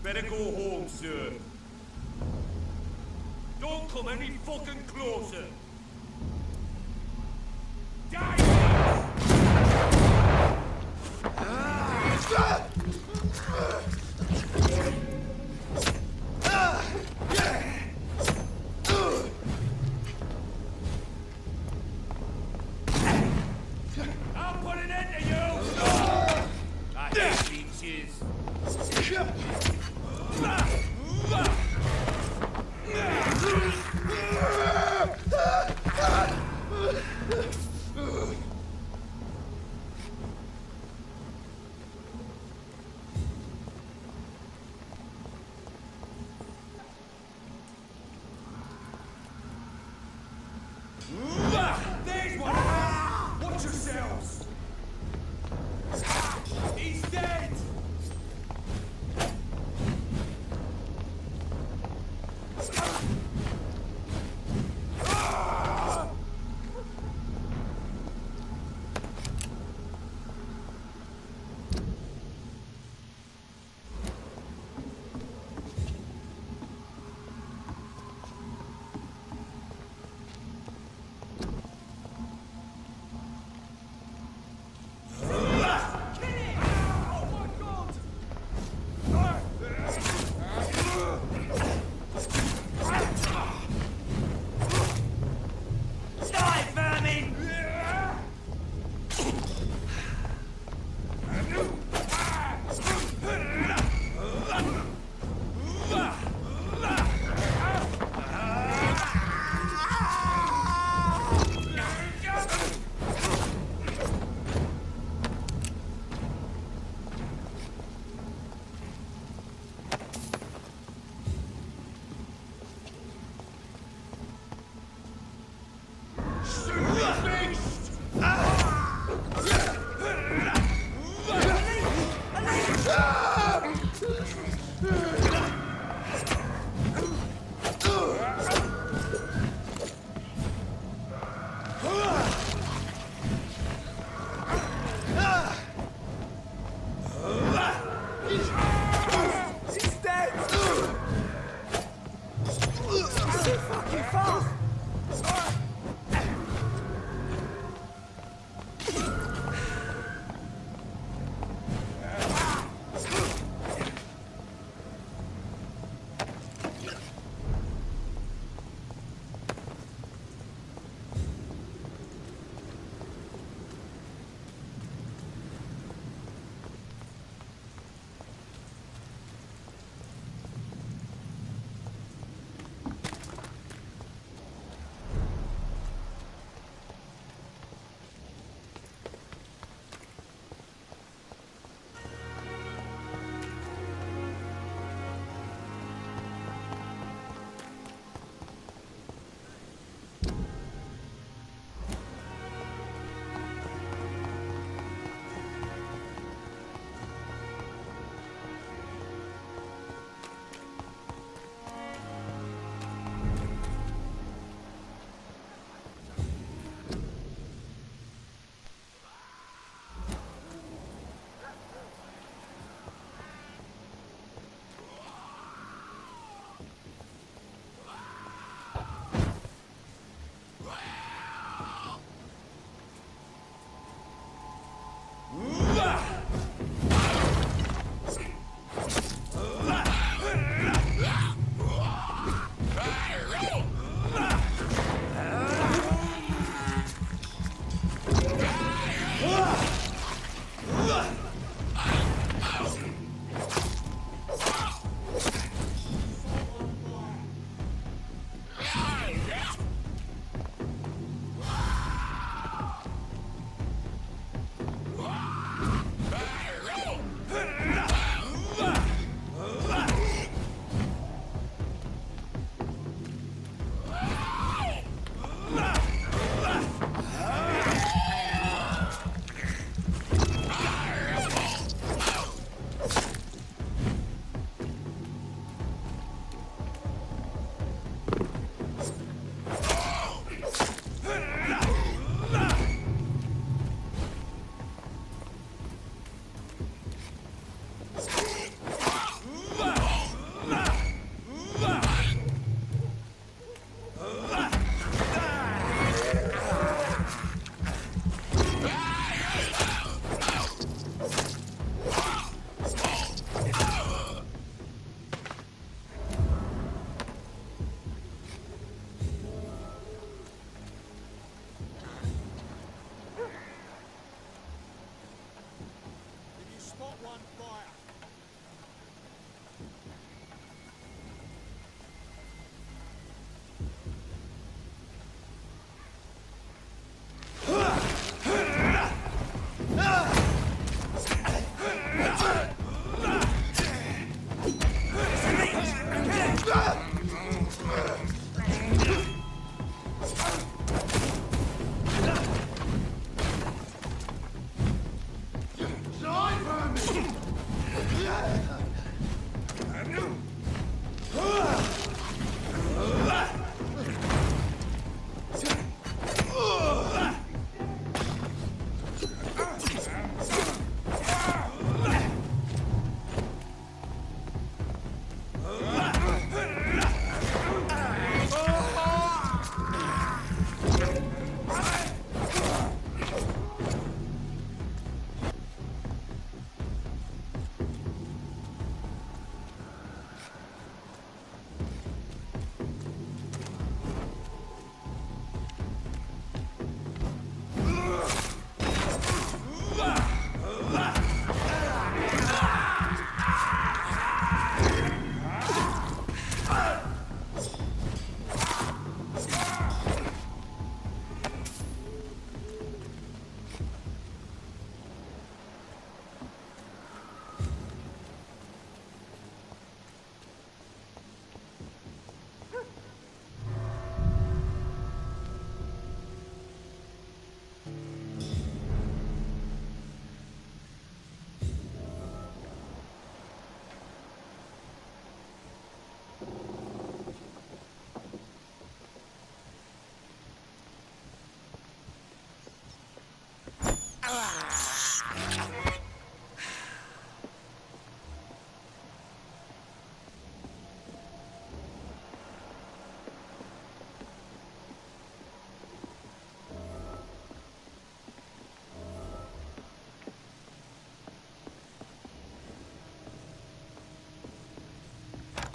Better go home, sir. Don't come any fucking closer. Die! I'll put an end to you! I hate leeches. There's one! Watch yourselves! He's dead!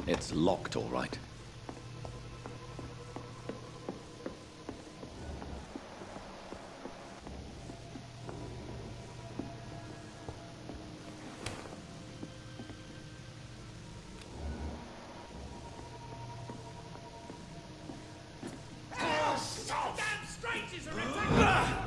It's locked, all right. Damn strangers are attacking!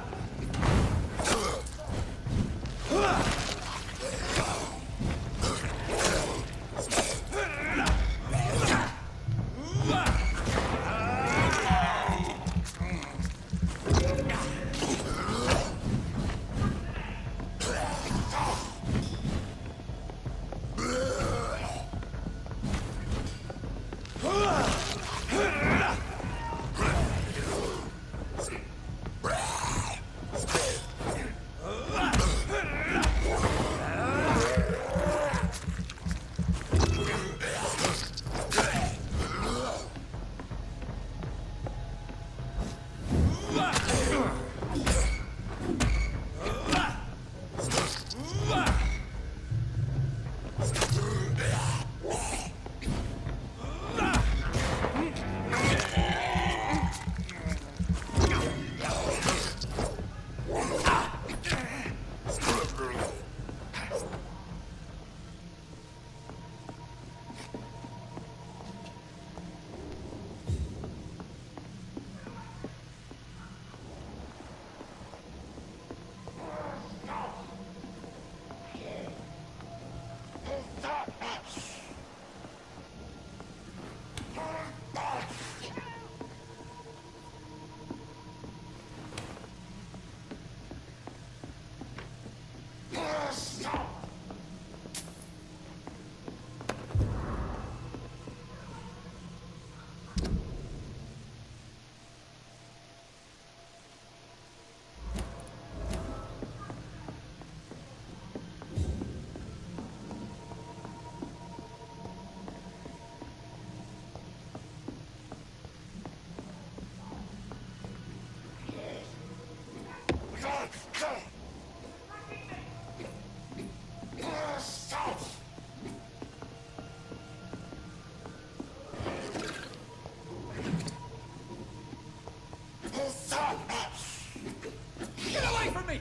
Get away from me!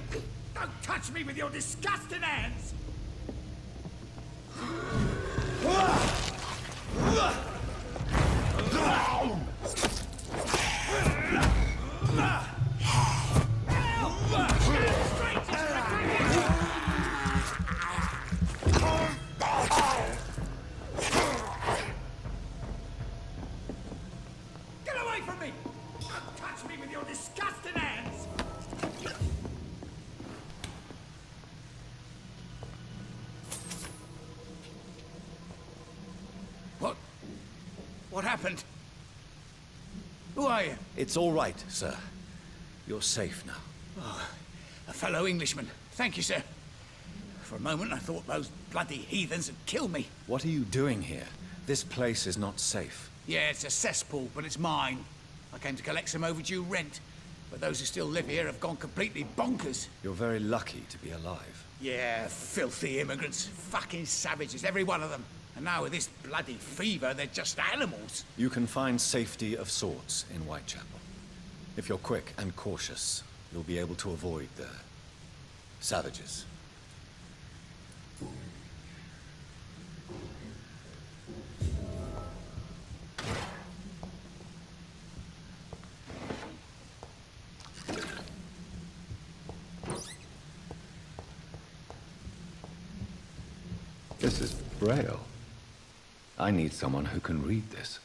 Don't touch me with your disgusting hands! Get away from me! Don't touch me with your disgusting hands! What happened? Who are you? It's all right, sir. You're safe now. Oh, a fellow Englishman. Thank you, sir. For a moment I thought those bloody heathens had killed me. What are you doing here? This place is not safe. Yeah, it's a cesspool, but it's mine. I came to collect some overdue rent, but those who still live here have gone completely bonkers. You're very lucky to be alive. Yeah, filthy immigrants. Fucking savages, every one of them. And now with this bloody fever, they're just animals. You can find safety of sorts in Whitechapel. If you're quick and cautious, you'll be able to avoid the savages. This is Braille. I need someone who can read this.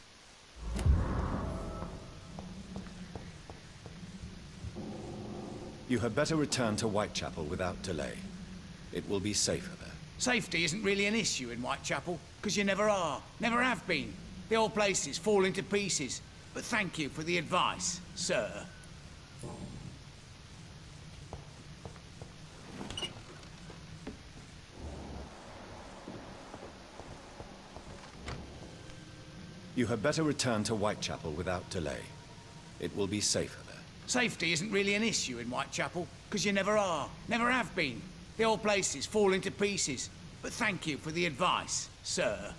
You had better return to Whitechapel without delay. It will be safer there. Safety isn't really an issue in Whitechapel, because you never are. Never have been. The old place is falling to pieces. But thank you for the advice, sir. You had better return to Whitechapel without delay. It will be safer there. Safety isn't really an issue in Whitechapel, because you never are. Never have been. The old place is falling to pieces. But thank you for the advice, sir.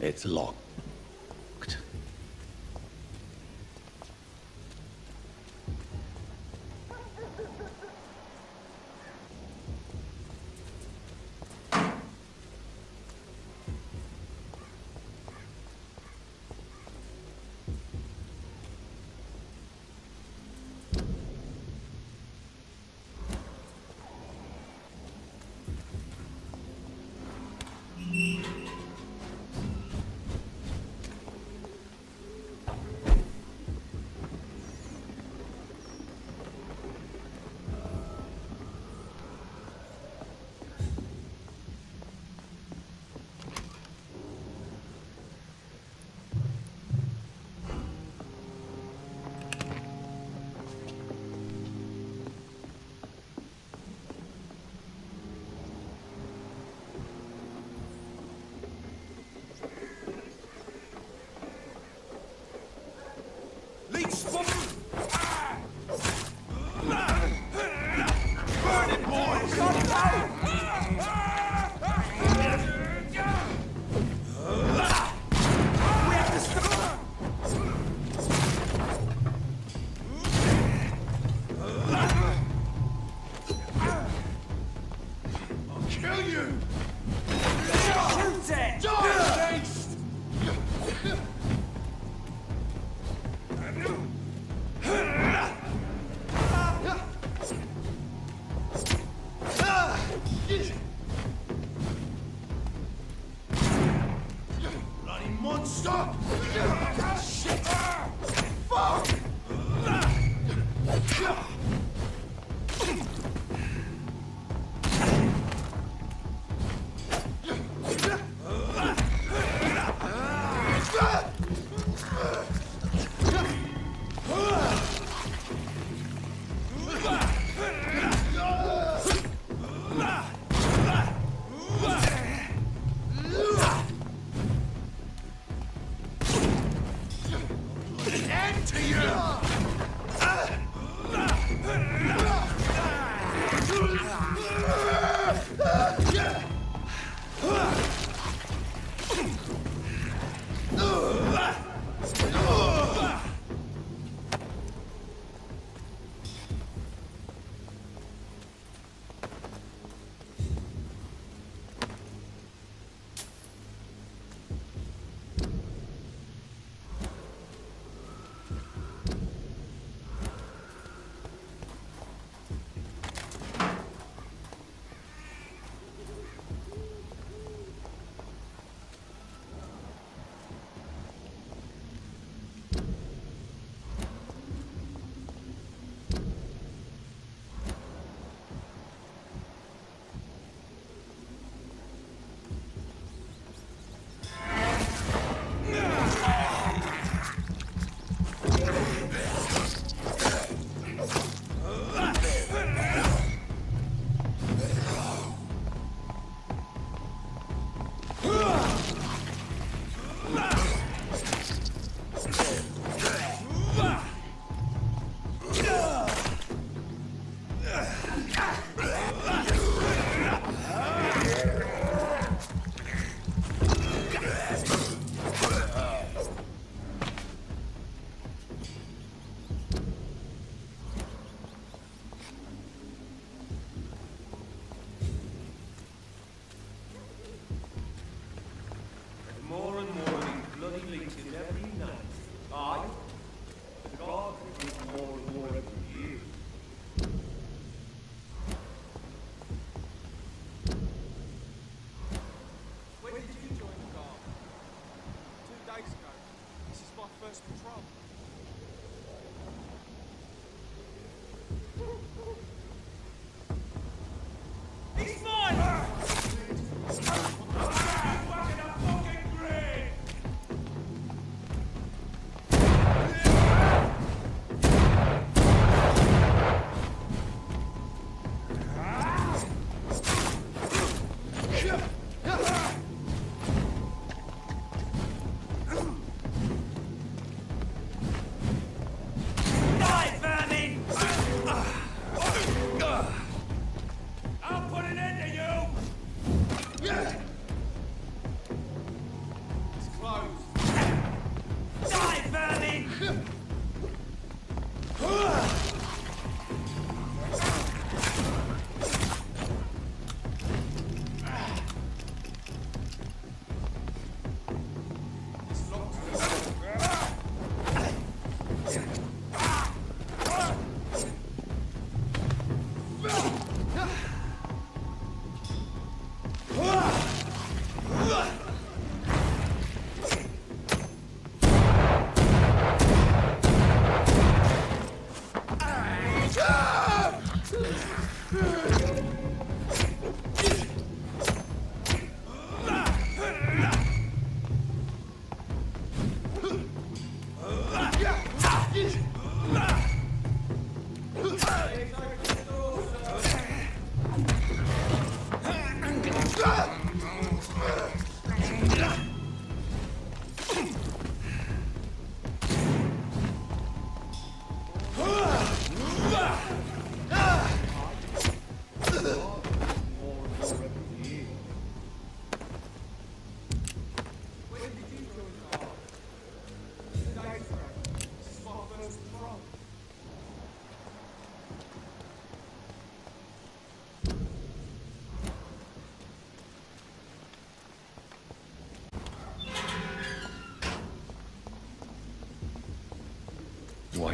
It's locked. End to you!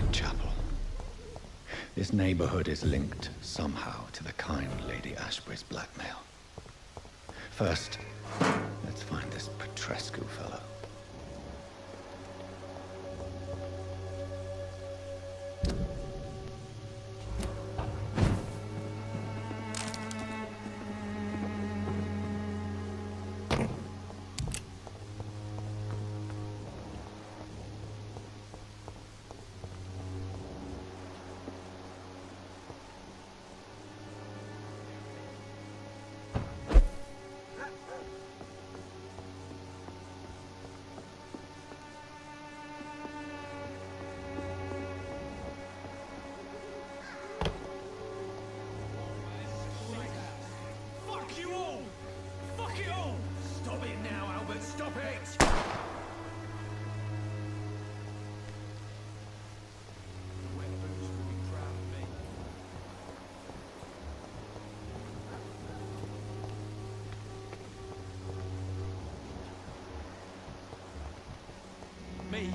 Whitechapel. This neighborhood is linked somehow to the kind Lady Ashbury's blackmail. First, let's find this Petrescu fellow. Me?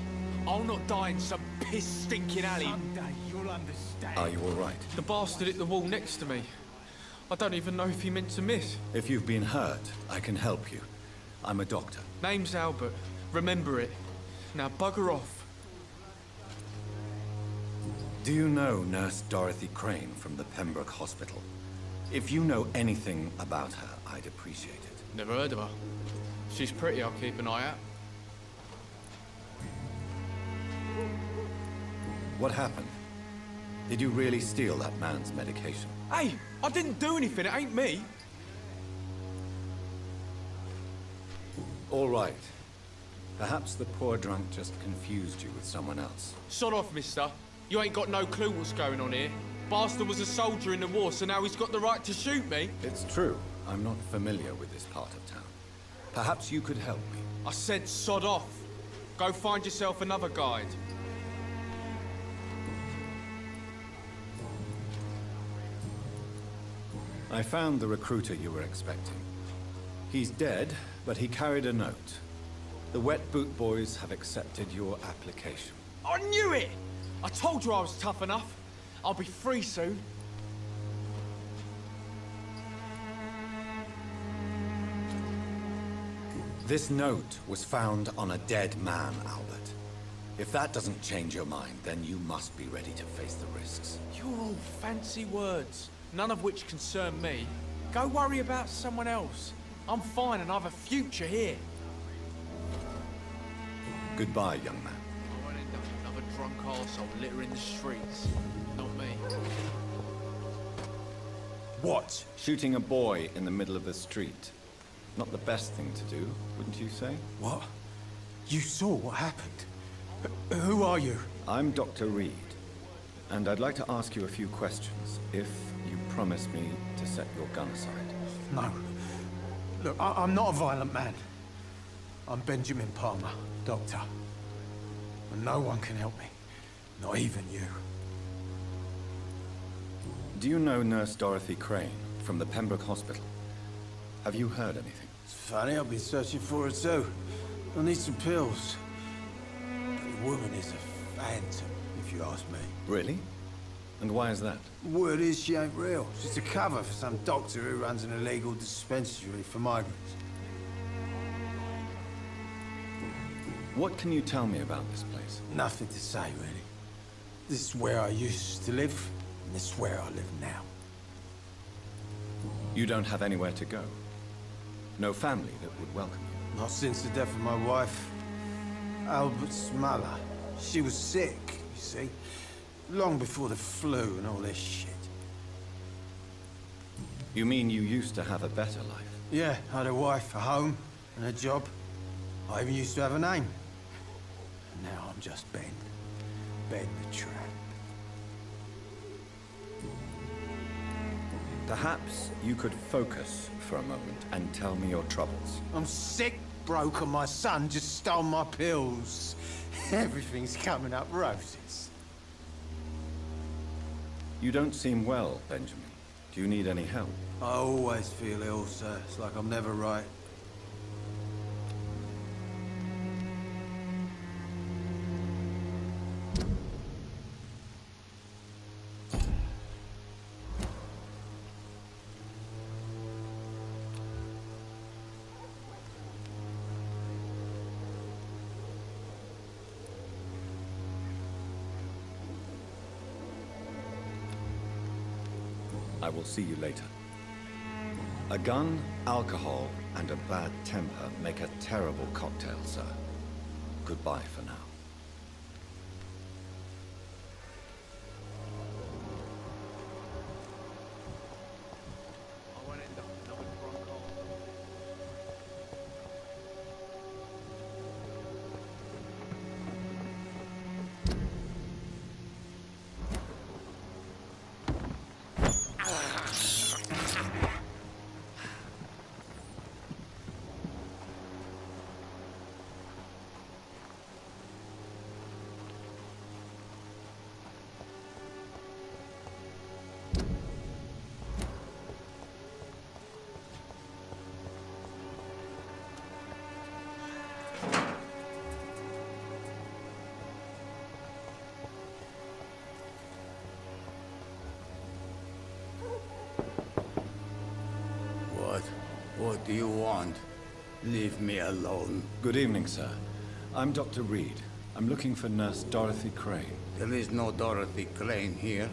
I'll not die in some piss-stinking alley. Someday you'll understand. Are you all right? The bastard hit the wall next to me. I don't even know if he meant to miss. If you've been hurt, I can help you. I'm a doctor. Name's Albert. Remember it. Now bugger off. Do you know Nurse Dorothy Crane from the Pembroke Hospital? If you know anything about her, I'd appreciate it. Never heard of her. She's pretty, I'll keep an eye out. What happened? Did you really steal that man's medication? Hey, I didn't do anything, it ain't me. All right. Perhaps the poor drunk just confused you with someone else. Sod off, mister. You ain't got no clue what's going on here. Bastard was a soldier in the war, so now he's got the right to shoot me. It's true. I'm not familiar with this part of town. Perhaps you could help me. I said sod off. Go find yourself another guide. I found the recruiter you were expecting. He's dead, but he carried a note. The Wet Boot Boys have accepted your application. I knew it! I told you I was tough enough. I'll be free soon. This note was found on a dead man, Albert. If that doesn't change your mind, then you must be ready to face the risks. You're all fancy words, none of which concern me. Go worry about someone else. I'm fine and I've a future here. Goodbye, young man. I won't end up another drunk arsehole littering the streets. Not me. What? Shooting a boy in the middle of the street. Not the best thing to do, wouldn't you say? What? You saw what happened? Who are you? I'm Dr. Reed, and I'd like to ask you a few questions, if you promise me to set your gun aside. No. Look, I'm not a violent man. I'm Benjamin Palmer, doctor. And no one can help me. Not even you. Do you know Nurse Dorothy Crane from the Pembroke Hospital? Have you heard anything? It's funny, I've been searching for her too. I need some pills. The woman is a phantom, if you ask me. Really? And why is that? Word is she ain't real. She's a cover for some doctor who runs an illegal dispensary for migrants. What can you tell me about this place? Nothing to say, really. This is where I used to live, and this is where I live now. You don't have anywhere to go? No family that would welcome you? Not since the death of my wife, Albert's mother. She was sick, you see. Long before the flu and all this shit. You mean you used to have a better life? Yeah, I had a wife, a home, and a job. I even used to have a name. And now I'm just Ben. Ben the Tramp. Perhaps you could focus for a moment and tell me your troubles. I'm sick, broke, and my son just stole my pills. Everything's coming up roses. You don't seem well, Benjamin. Do you need any help? I always feel ill, sir. It's like I'm never right. I will see you later. A gun, alcohol, and a bad temper make a terrible cocktail, sir. Goodbye for now. What do you want? Leave me alone. Good evening, sir. I'm Dr. Reed. I'm looking for Nurse Dorothy Crane. There is no Dorothy Crane here.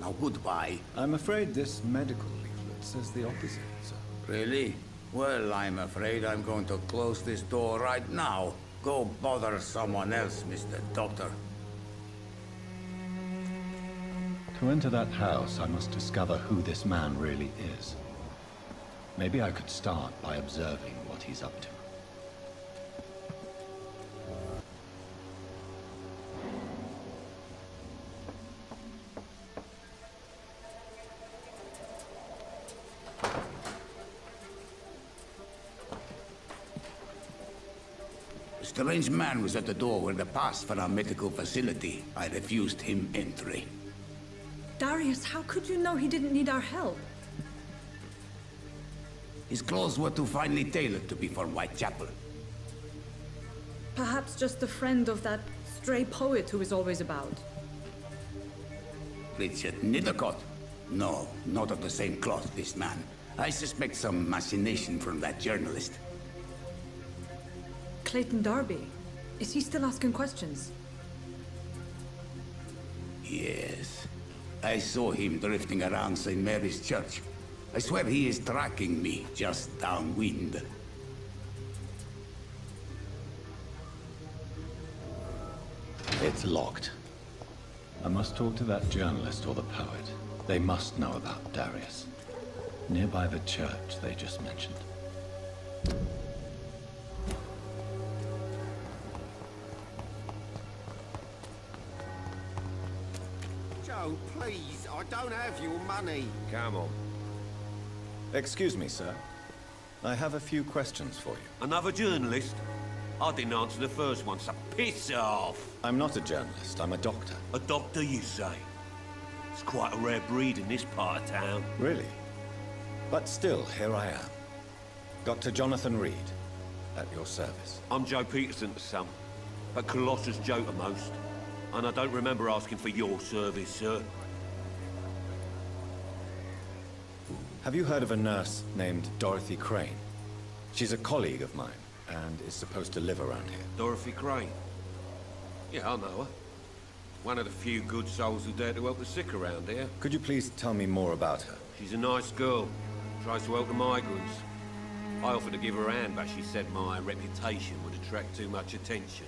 Now goodbye. I'm afraid this medical leaflet says the opposite, sir. Really? Well, I'm afraid I'm going to close this door right now. Go bother someone else, Mr. Doctor. To enter that house, I must discover who this man really is. Maybe I could start by observing what he's up to. A strange man was at the door with a pass for our medical facility. I refused him entry. Darius, how could you know he didn't need our help? His clothes were too finely tailored to be for Whitechapel. Perhaps just a friend of that stray poet who is always about. Richard Nithercott? No, not of the same cloth, this man. I suspect some machination from that journalist. Clayton Darby. Is he still asking questions? Yes. I saw him drifting around St. Mary's Church. I swear he is tracking me, just downwind. It's locked. I must talk to that journalist or the poet. They must know about Darius. Nearby the church they just mentioned. Joe, please, I don't have your money. Come on. Excuse me, sir. I have a few questions for you. Another journalist? I didn't answer the first one, so piss off! I'm not a journalist, I'm a doctor. A doctor, you say? It's quite a rare breed in this part of town. Really? But still, here I am. Dr. Jonathan Reed, at your service. I'm Joe Peterson to some, but Colossus Joe to most. And I don't remember asking for your service, sir. Have you heard of a nurse named Dorothy Crane? She's a colleague of mine, and is supposed to live around here. Dorothy Crane? Yeah, I know her. One of the few good souls who dare to help the sick around here. Could you please tell me more about her? She's a nice girl. Tries to help the migrants. I offered to give her a hand, but she said my reputation would attract too much attention.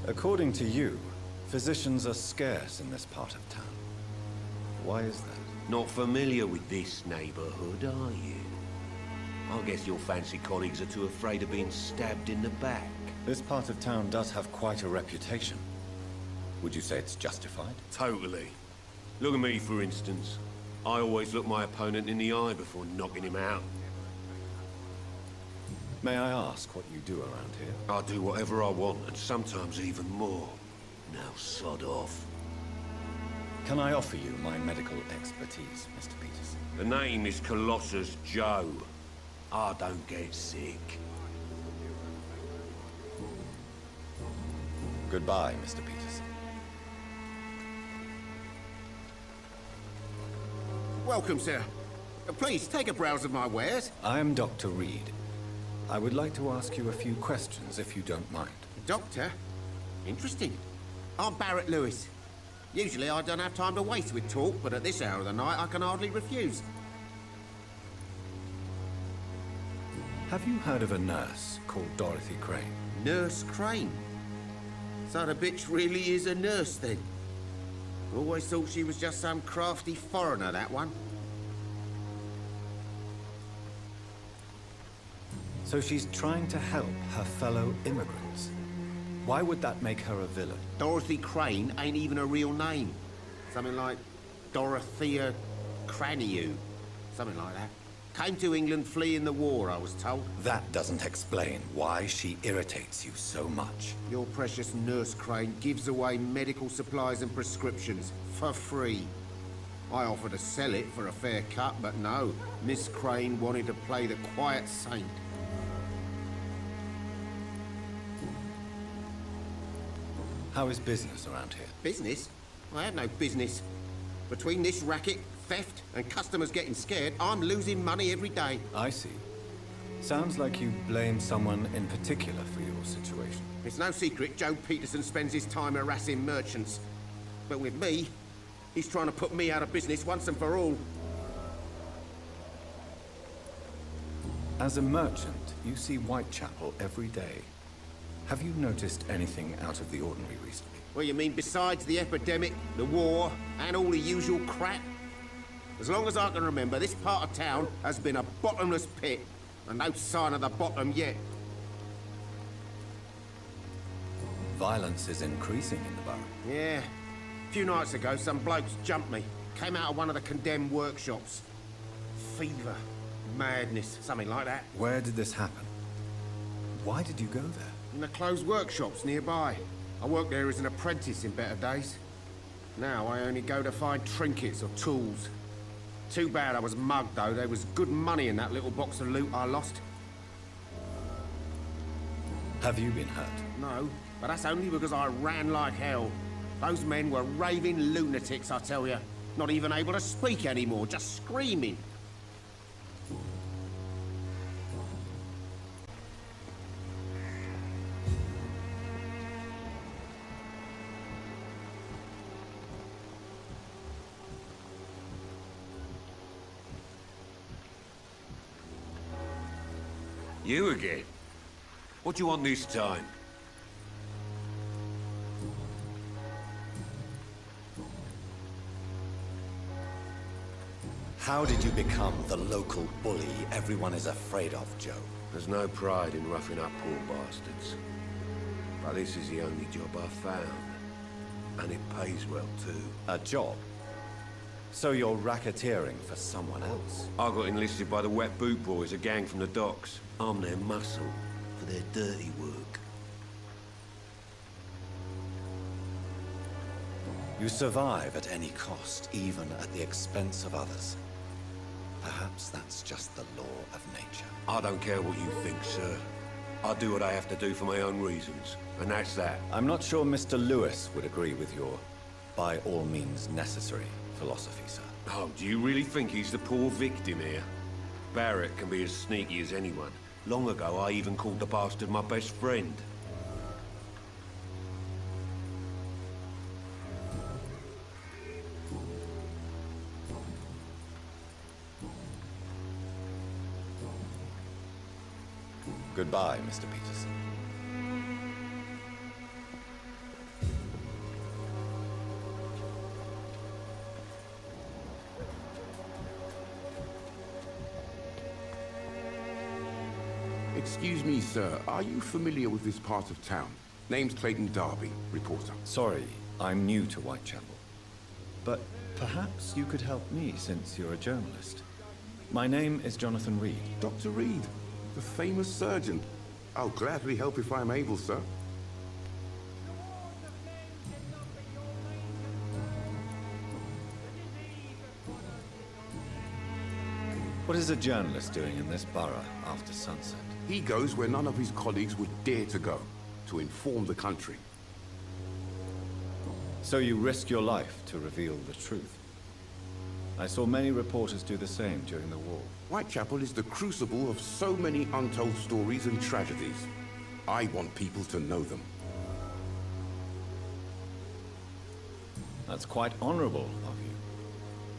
According to you, physicians are scarce in this part of town. Why is that? Not familiar with this neighborhood, are you? I guess your fancy colleagues are too afraid of being stabbed in the back. This part of town does have quite a reputation. Would you say it's justified? Totally. Look at me, for instance. I always look my opponent in the eye before knocking him out. May I ask what you do around here? I do whatever I want, and sometimes even more. Now sod off. Can I offer you my medical expertise, Mr. Peterson? The name is Colossus Joe. I don't get sick. Goodbye, Mr. Peterson. Welcome, sir. Please, take a browse of my wares. I am Dr. Reed. I would like to ask you a few questions, if you don't mind. Doctor? Interesting. I'm Barrett Lewis. Usually I don't have time to waste with talk, but at this hour of the night I can hardly refuse. Have you heard of a nurse called Dorothy Crane? Nurse Crane? So the bitch really is a nurse then? Always thought she was just some crafty foreigner, that one. So she's trying to help her fellow immigrants. Why would that make her a villain? Dorothy Crane ain't even a real name. Something like Dorothea Craniu. Something like that. Came to England fleeing the war, I was told. That doesn't explain why she irritates you so much. Your precious Nurse Crane gives away medical supplies and prescriptions for free. I offered to sell it for a fair cut, but no. Miss Crane wanted to play the quiet saint. How is business around here? Business? I have no business. Between this racket, theft, and customers getting scared, I'm losing money every day. I see. Sounds like you blame someone in particular for your situation. It's no secret Joe Peterson spends his time harassing merchants. But with me, he's trying to put me out of business once and for all. As a merchant, you see Whitechapel every day. Have you noticed anything out of the ordinary recently? Well, you mean besides the epidemic, the war, and all the usual crap? As long as I can remember, this part of town has been a bottomless pit, and no sign of the bottom yet. Violence is increasing in the borough. Yeah. A few nights ago, some blokes jumped me. Came out of one of the condemned workshops. Fever, madness, something like that. Where did this happen? Why did you go there? In the closed workshops nearby. I worked there as an apprentice in better days. Now I only go to find trinkets or tools. Too bad I was mugged, though. There was good money in that little box of loot I lost. Have you been hurt? No, but that's only because I ran like hell. Those men were raving lunatics, I tell you. Not even able to speak anymore, just screaming. You again? What do you want this time? How did you become the local bully everyone is afraid of, Joe? There's no pride in roughing up poor bastards. But this is the only job I've found. And it pays well, too. A job? So you're racketeering for someone else? I got enlisted by the Wet Boot Boys, a gang from the docks. I'm their muscle for their dirty work. You survive at any cost, even at the expense of others. Perhaps that's just the law of nature. I don't care what you think, sir. I do what I have to do for my own reasons, and that's that. I'm not sure Mr. Lewis would agree with your by all means necessary philosophy, sir. Oh, do you really think he's the poor victim here? Barrett can be as sneaky as anyone. Long ago, I even called the bastard my best friend. Goodbye, Mr. Peterson. Excuse me, sir. Are you familiar with this part of town? Name's Clayton Darby, reporter. Sorry, I'm new to Whitechapel. But perhaps you could help me since you're a journalist. My name is Jonathan Reed. Dr. Reed, the famous surgeon. I'll gladly help if I'm able, sir. What is a journalist doing in this borough after sunset? He goes where none of his colleagues would dare to go, to inform the country. So you risk your life to reveal the truth. I saw many reporters do the same during the war. Whitechapel is the crucible of so many untold stories and tragedies. I want people to know them. That's quite honorable of you.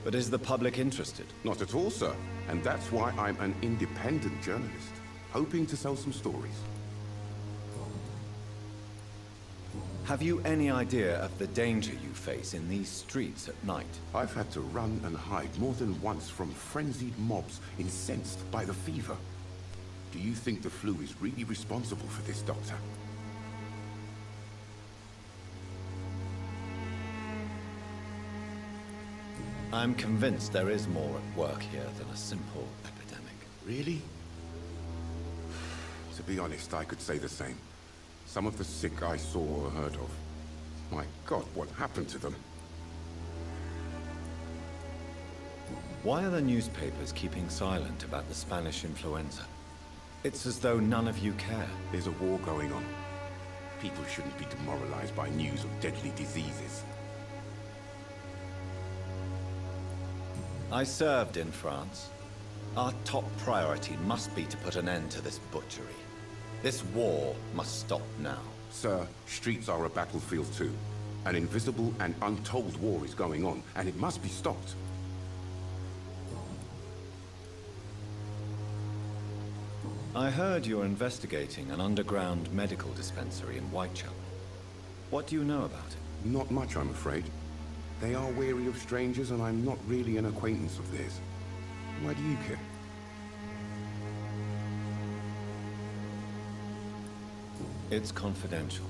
But is the public interested? Not at all, sir. And that's why I'm an independent journalist, hoping to sell some stories. Have you any idea of the danger you face in these streets at night? I've had to run and hide more than once from frenzied mobs incensed by the fever. Do you think the flu is really responsible for this, Doctor? I'm convinced there is more at work here than a simple epidemic. Really? To be honest, I could say the same. Some of the sick I saw or heard of. My God, what happened to them? Why are the newspapers keeping silent about the Spanish influenza? It's as though none of you care. There's a war going on. People shouldn't be demoralized by news of deadly diseases. I served in France. Our top priority must be to put an end to this butchery. This war must stop now. Sir, streets are a battlefield too. An invisible and untold war is going on, and it must be stopped. I heard you're investigating an underground medical dispensary in Whitechapel. What do you know about it? Not much, I'm afraid. They are wary of strangers, and I'm not really an acquaintance of theirs. Why do you care? It's confidential.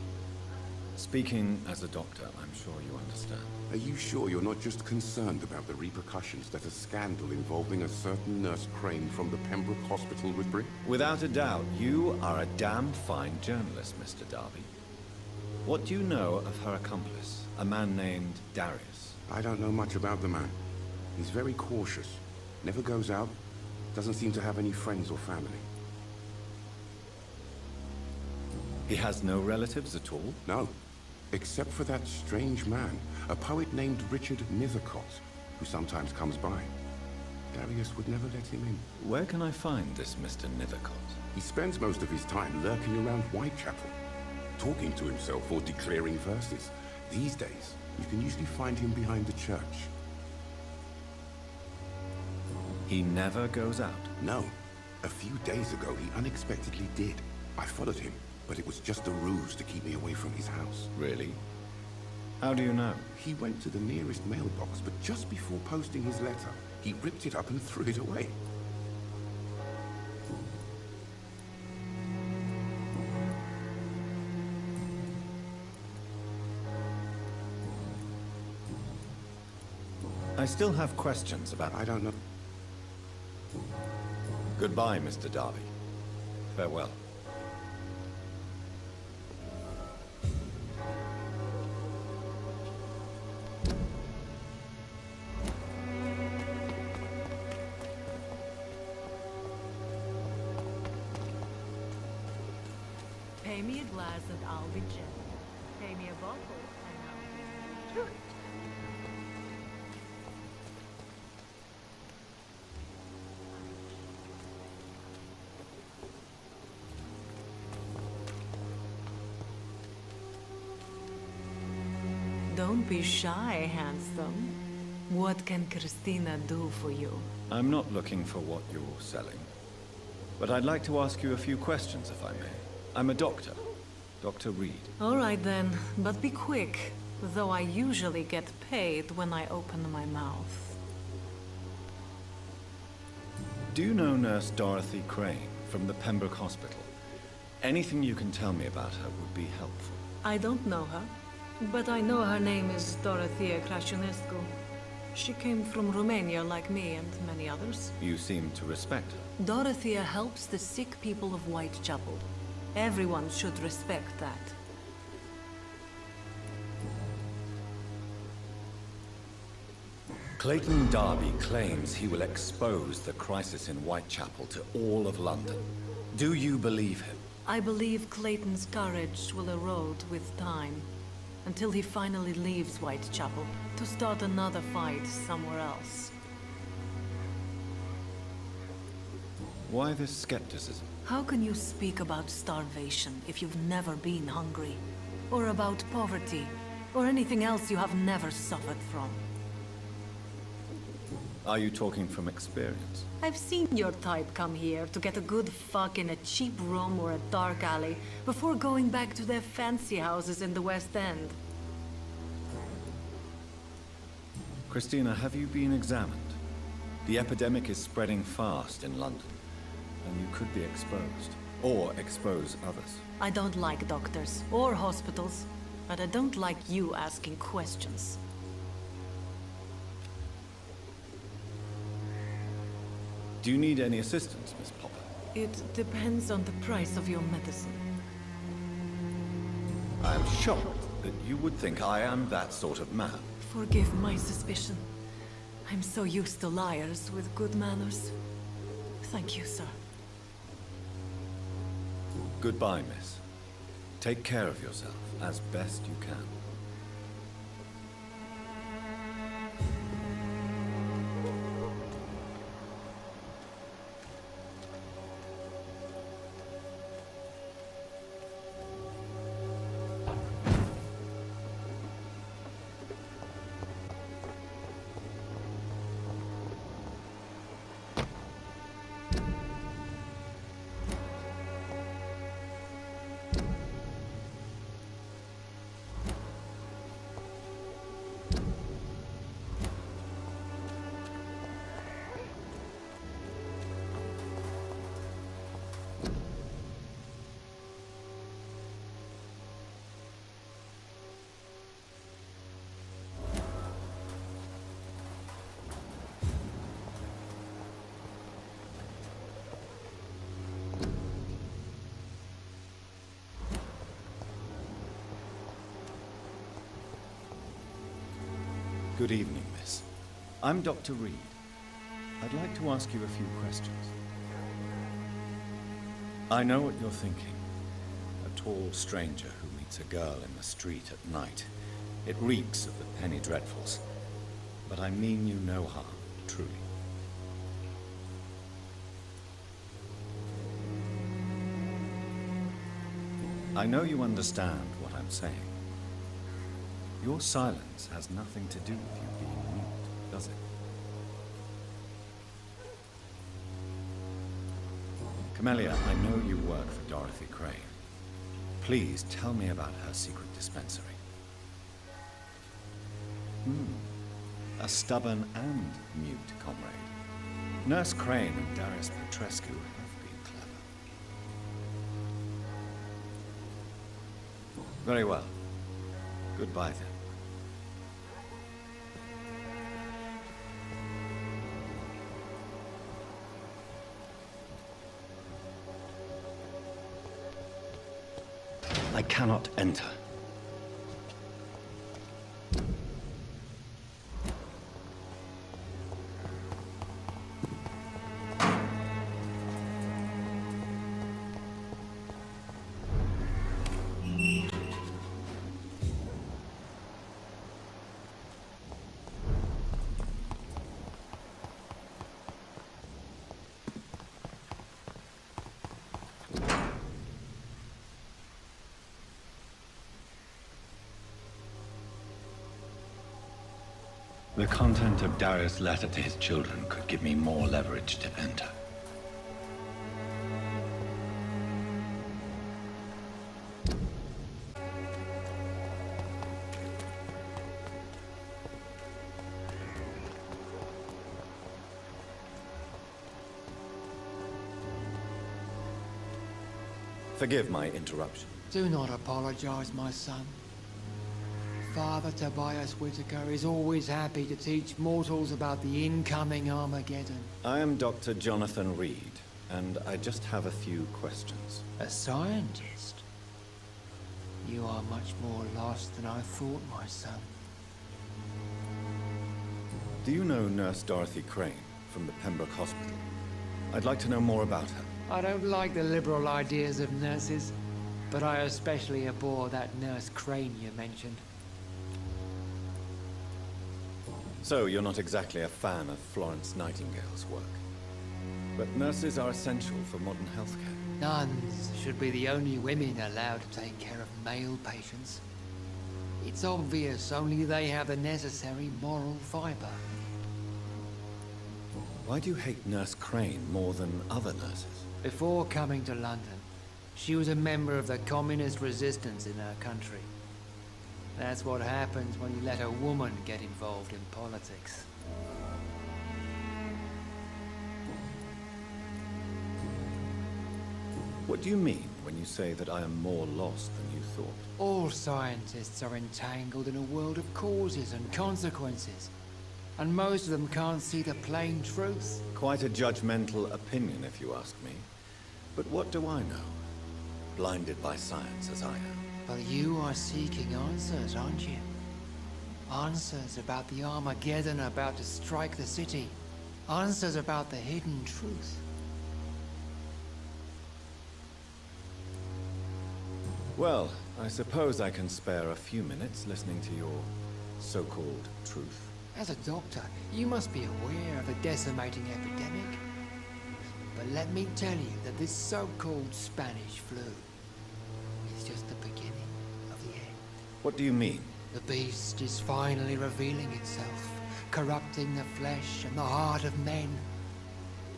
Speaking as a doctor, I'm sure you understand. Are you sure you're not just concerned about the repercussions that a scandal involving a certain Nurse Crane from the Pembroke Hospital would bring? Without a doubt, you are a damn fine journalist, Mr. Darby. What do you know of her accomplice, a man named Darius? I don't know much about the man. He's very cautious. Never goes out. Doesn't seem to have any friends or family. He has no relatives at all? No. Except for that strange man, a poet named Richard Nethercott, who sometimes comes by. Darius would never let him in. Where can I find this Mr. Nethercott? He spends most of his time lurking around Whitechapel, talking to himself or declaring verses. These days, you can usually find him behind the church. He never goes out? No. A few days ago, he unexpectedly did. I followed him, but it was just a ruse to keep me away from his house. Really? How do you know? He went to the nearest mailbox, but just before posting his letter, he ripped it up and threw it away. I still have questions about... I don't know. Goodbye, Mr. Darby. Farewell. Pay me a glass and I'll be gentle. Pay me a bottle and I'll be true. Don't be shy, handsome. What can Christina do for you? I'm not looking for what you're selling. But I'd like to ask you a few questions, if I may. I'm a doctor. Dr. Reed. All right then, but be quick, though I usually get paid when I open my mouth. Do you know Nurse Dorothy Crane from the Pembroke Hospital? Anything you can tell me about her would be helpful. I don't know her, but I know her name is Dorothea Crăciunescu. She came from Romania like me and many others. You seem to respect her. Dorothea helps the sick people of Whitechapel. Everyone should respect that. Clayton Darby claims he will expose the crisis in Whitechapel to all of London. Do you believe him? I believe Clayton's courage will erode with time, until he finally leaves Whitechapel to start another fight somewhere else. Why this skepticism? How can you speak about starvation if you've never been hungry? Or about poverty or anything else you have never suffered from. Are you talking from experience? I've seen your type come here to get a good fuck in a cheap room or a dark alley before going back to their fancy houses in the West End. Christina, have you been examined? The epidemic is spreading fast in London, and you could be exposed, or expose others. I don't like doctors or hospitals, but I don't like you asking questions. Do you need any assistance, Miss Popper? It depends on the price of your medicine. I am shocked that you would think I am that sort of man. Forgive my suspicion. I'm so used to liars with good manners. Thank you, sir. Goodbye, miss. Take care of yourself as best you can. Good evening, miss. I'm Dr. Reed. I'd like to ask you a few questions. I know what you're thinking. A tall stranger who meets a girl in the street at night. It reeks of the penny dreadfuls. But I mean you no harm, truly. I know you understand what I'm saying. Your silence has nothing to do with you being mute, does it? Camellia, I know you work for Dorothy Crane. Please tell me about her secret dispensary. A stubborn and mute comrade. Nurse Crane and Darius Petrescu have been clever. Very well. Goodbye then. I cannot enter. The content of Darius' letter to his children could give me more leverage to enter. Forgive my interruption. Do not apologize, my son. Father Tobias Whitaker is always happy to teach mortals about the incoming Armageddon. I am Dr. Jonathan Reed, and I just have a few questions. A scientist? You are much more lost than I thought, my son. Do you know Nurse Dorothy Crane from the Pembroke Hospital? I'd like to know more about her. I don't like the liberal ideas of nurses, but I especially abhor that Nurse Crane you mentioned. So, you're not exactly a fan of Florence Nightingale's work. But nurses are essential for modern healthcare. Nuns should be the only women allowed to take care of male patients. It's obvious only they have the necessary moral fiber. Why do you hate Nurse Crane more than other nurses? Before coming to London, she was a member of the communist resistance in her country. That's what happens when you let a woman get involved in politics. What do you mean when you say that I am more lost than you thought? All scientists are entangled in a world of causes and consequences, and most of them can't see the plain truth. Quite a judgmental opinion, if you ask me. But what do I know? Blinded by science as I am. But you are seeking answers, aren't you? Answers about the Armageddon about to strike the city. Answers about the hidden truth. Well, I suppose I can spare a few minutes listening to your so-called truth. As a doctor, you must be aware of the decimating epidemic. But let me tell you that this so-called Spanish flu is just the beginning of the end. What do you mean? The beast is finally revealing itself, corrupting the flesh and the heart of men.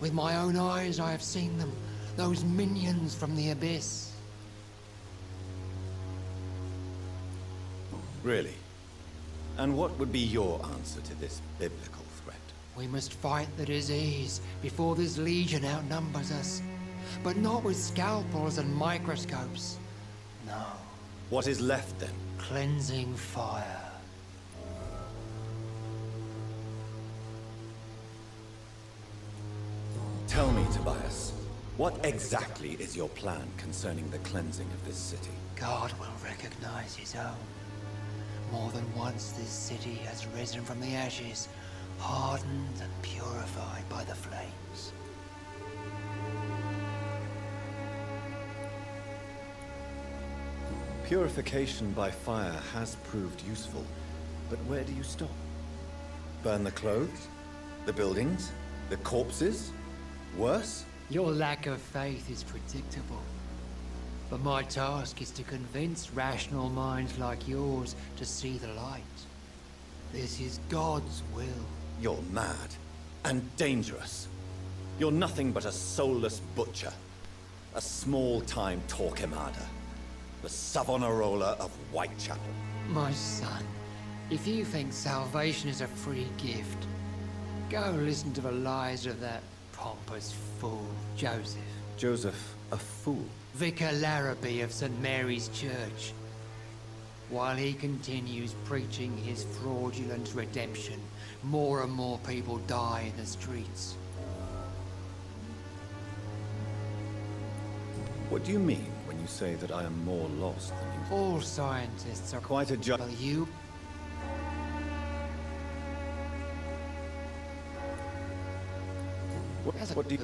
With my own eyes I have seen them, those minions from the abyss. Really? And what would be your answer to this biblical threat? We must fight the disease before this legion outnumbers us. But not with scalpels and microscopes. No. What is left then? Cleansing fire. Tell me, Tobias, what exactly is your plan concerning the cleansing of this city? God will recognize his own. More than once this city has risen from the ashes, hardened and purified by the flames. Purification by fire has proved useful, but where do you stop? Burn the clothes? The buildings? The corpses? Worse? Your lack of faith is predictable. But my task is to convince rational minds like yours to see the light. This is God's will. You're mad. And dangerous. You're nothing but a soulless butcher. A small-time Torquemada. The Savonarola of Whitechapel. My son, if you think salvation is a free gift, go listen to the lies of that pompous fool, Joseph. Joseph, a fool? Vicar Larrabee of St. Mary's Church. While he continues preaching his fraudulent redemption, more and more people die in the streets. What do you mean when you say that I am more lost than you think? All scientists are Quite a judge. Well, you... What do you...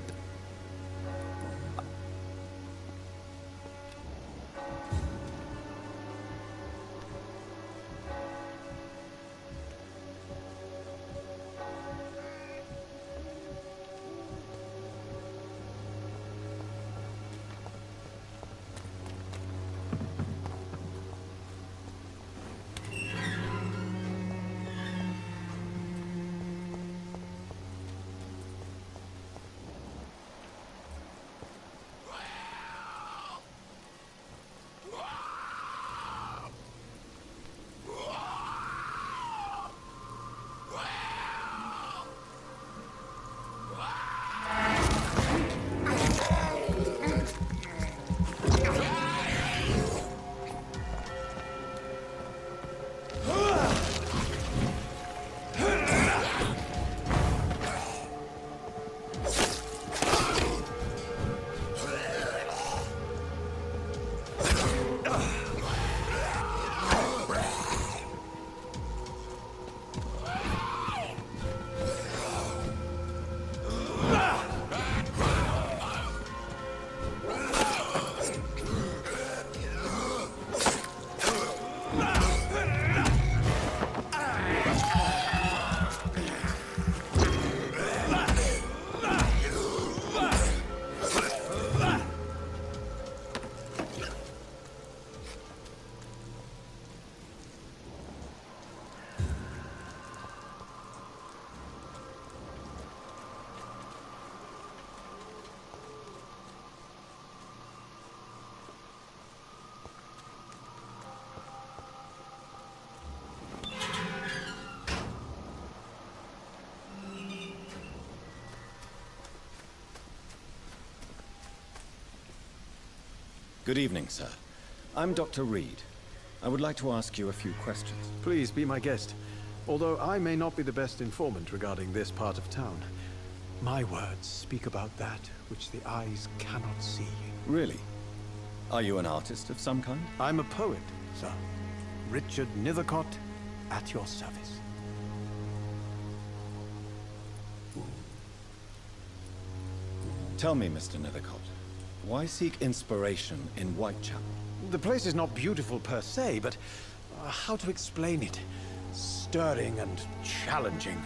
Good evening, sir. I'm Dr. Reed. I would like to ask you a few questions. Please be my guest. Although I may not be the best informant regarding this part of town, my words speak about that which the eyes cannot see. Really? Are you an artist of some kind? I'm a poet, sir. Richard Nethercott, at your service. Tell me, Mr. Nethercott, why seek inspiration in Whitechapel? The place is not beautiful per se, but how to explain it? Stirring and challenging.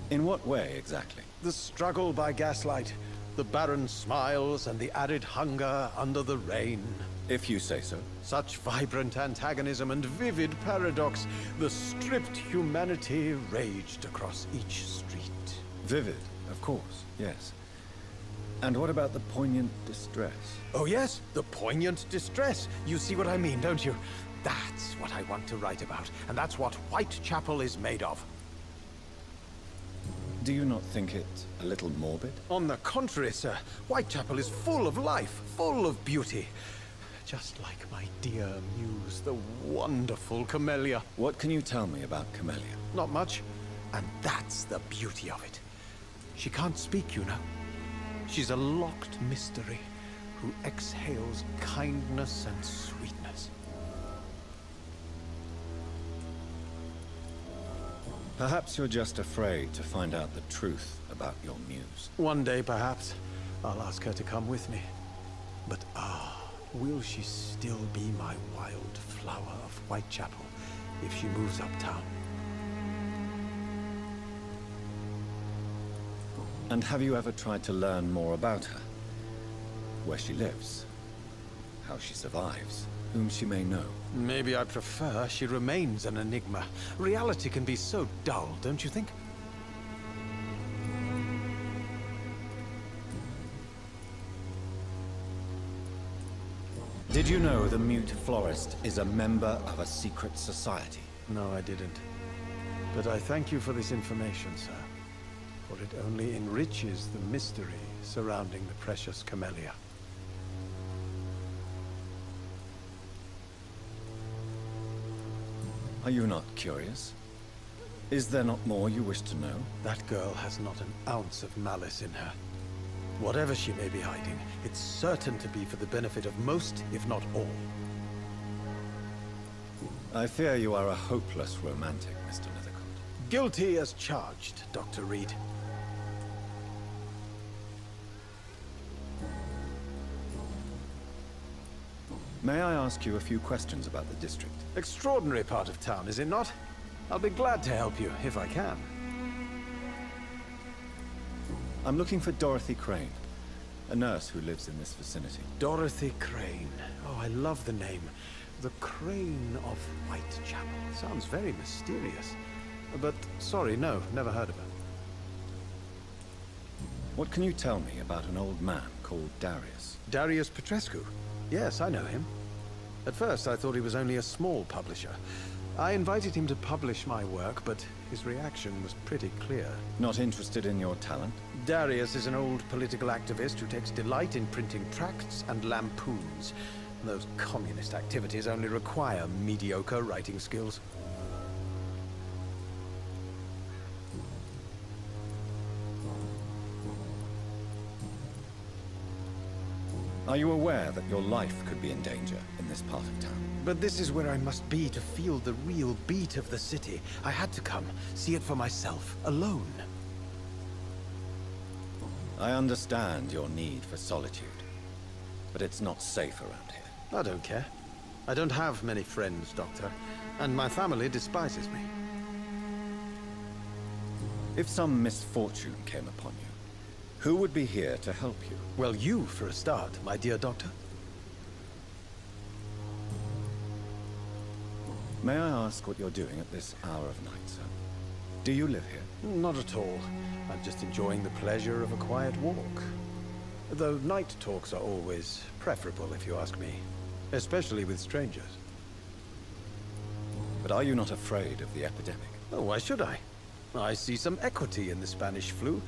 In what way, exactly? The struggle by gaslight, the barren smiles and the arid hunger under the rain. If you say so. Such vibrant antagonism and vivid paradox, the stripped humanity raged across each street. Vivid, of course, yes. And what about the poignant distress? Oh yes, the poignant distress. You see what I mean, don't you? That's what I want to write about, and that's what Whitechapel is made of. Do you not think it a little morbid? On the contrary, sir. Whitechapel is full of life, full of beauty. Just like my dear muse, the wonderful Camellia. What can you tell me about Camellia? Not much. And that's the beauty of it. She can't speak, you know. She's a locked mystery who exhales kindness and sweetness. Perhaps you're just afraid to find out the truth about your muse. One day, perhaps, I'll ask her to come with me. But will she still be my wild flower of Whitechapel if she moves uptown? And have you ever tried to learn more about her? Where she lives? How she survives? Whom she may know? Maybe I prefer she remains an enigma. Reality can be so dull, don't you think? Did you know the Mute Florist is a member of a secret society? No, I didn't. But I thank you for this information, sir. For it only enriches the mystery surrounding the precious Camellia. Are you not curious? Is there not more you wish to know? That girl has not an ounce of malice in her. Whatever she may be hiding, it's certain to be for the benefit of most, if not all. I fear you are a hopeless romantic, Mr. Nethercott. Guilty as charged, Dr. Reed. May I ask you a few questions about the district? Extraordinary part of town, is it not? I'll be glad to help you, if I can. I'm looking for Dorothy Crane, a nurse who lives in this vicinity. Dorothy Crane. Oh, I love the name. The Crane of Whitechapel. Sounds very mysterious. But, sorry, no, never heard of her. What can you tell me about an old man called Darius? Darius Petrescu? Yes, I know him. At first, I thought he was only a small publisher. I invited him to publish my work, but his reaction was pretty clear. Not interested in your talent? Darius is an old political activist who takes delight in printing tracts and lampoons. Those communist activities only require mediocre writing skills. Are you aware that your life could be in danger in this part of town? But this is where I must be to feel the real beat of the city. I had to come, see it for myself, alone. I understand your need for solitude, but it's not safe around here. I don't care. I don't have many friends, Doctor, and my family despises me. If some misfortune came upon you, who would be here to help you? Well, you, for a start, my dear Doctor. May I ask what you're doing at this hour of night, sir? Do you live here? Not at all. I'm just enjoying the pleasure of a quiet walk. Though night talks are always preferable, if you ask me. Especially with strangers. But are you not afraid of the epidemic? Oh, why should I? I see some equity in the Spanish flu.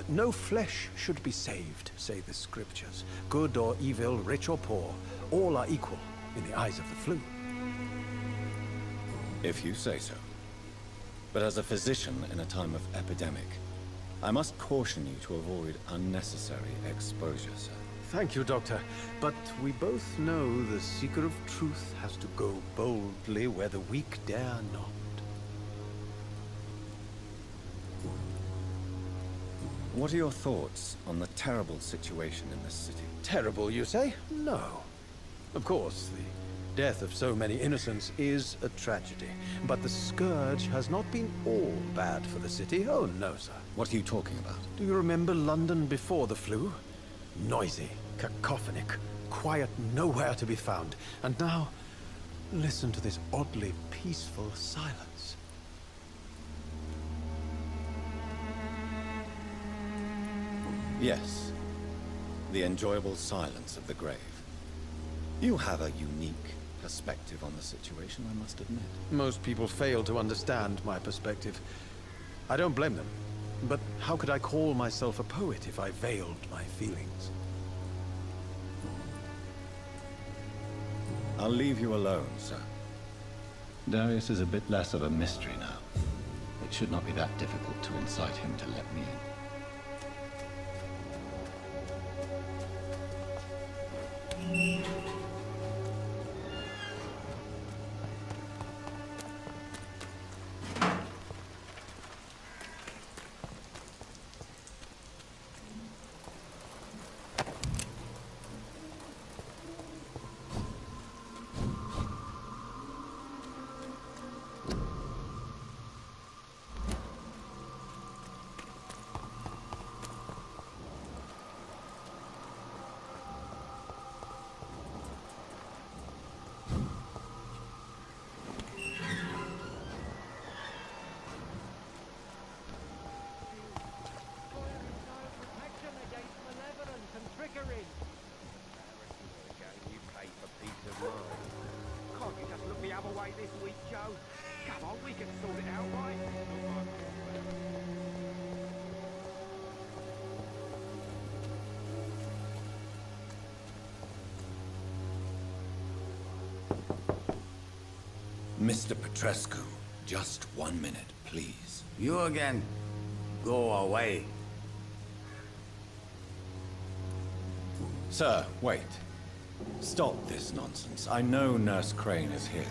No flesh should be saved, say the scriptures. Good or evil, rich or poor, all are equal in the eyes of the flu. If you say so. But as a physician in a time of epidemic, I must caution you to avoid unnecessary exposure, sir. Thank you, Doctor. But we both know the seeker of truth has to go boldly where the weak dare not. What are your thoughts on the terrible situation in this city? Terrible, you say? No. Of course, the death of so many innocents is a tragedy. But the scourge has not been all bad for the city. Oh, no, sir. What are you talking about? Do you remember London before the flu? Noisy, cacophonic, quiet nowhere to be found. And now, listen to this oddly peaceful silence. Yes. The enjoyable silence of the grave. You have a unique perspective on the situation, I must admit. Most people fail to understand my perspective. I don't blame them. But how could I call myself a poet if I veiled my feelings? I'll leave you alone, sir. Darius is a bit less of a mystery now. It should not be that difficult to incite him to let me in. Mr. Petrescu, just 1 minute, please. You again? Go away. Sir, wait. Stop this nonsense. I know Nurse Crane is here.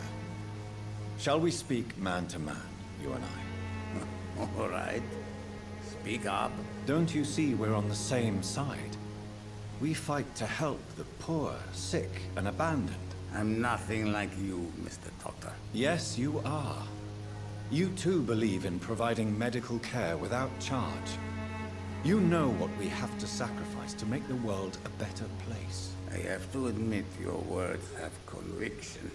Shall we speak man to man, you and I? All right. Speak up. Don't you see we're on the same side? We fight to help the poor, sick, and abandoned. I'm nothing like you, Mr. Doctor. Yes, you are. You too believe in providing medical care without charge. You know what we have to sacrifice to make the world a better place. I have to admit your words have conviction.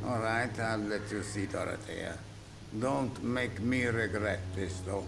All right, I'll let you see Dorothea. Don't make me regret this, though.